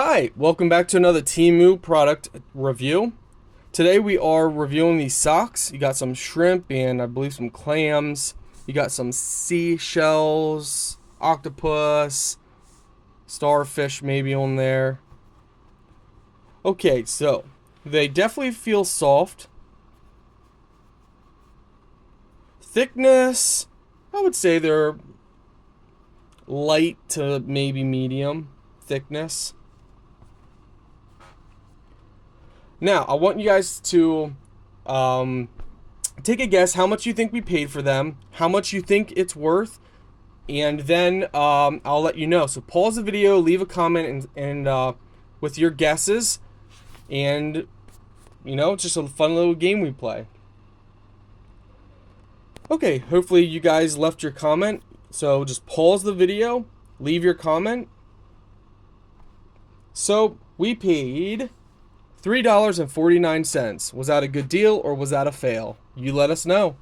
Hi, welcome back to another Temu product review. Today we are reviewing these socks. You got some shrimp and I believe some clams. You got some seashells, octopus, starfish maybe on there. Okay, so they definitely feel soft. Thickness, I would say they're light to maybe medium thickness. Now, I want you guys to take a guess how much you think we paid for them, how much you think it's worth, and then I'll let you know. So pause the video, leave a comment, and with your guesses, and it's just a fun little game we play. Okay, hopefully you guys left your comment. So just pause the video, leave your comment. So we paid $3.49. Was that a good deal or was that a fail? You let us know.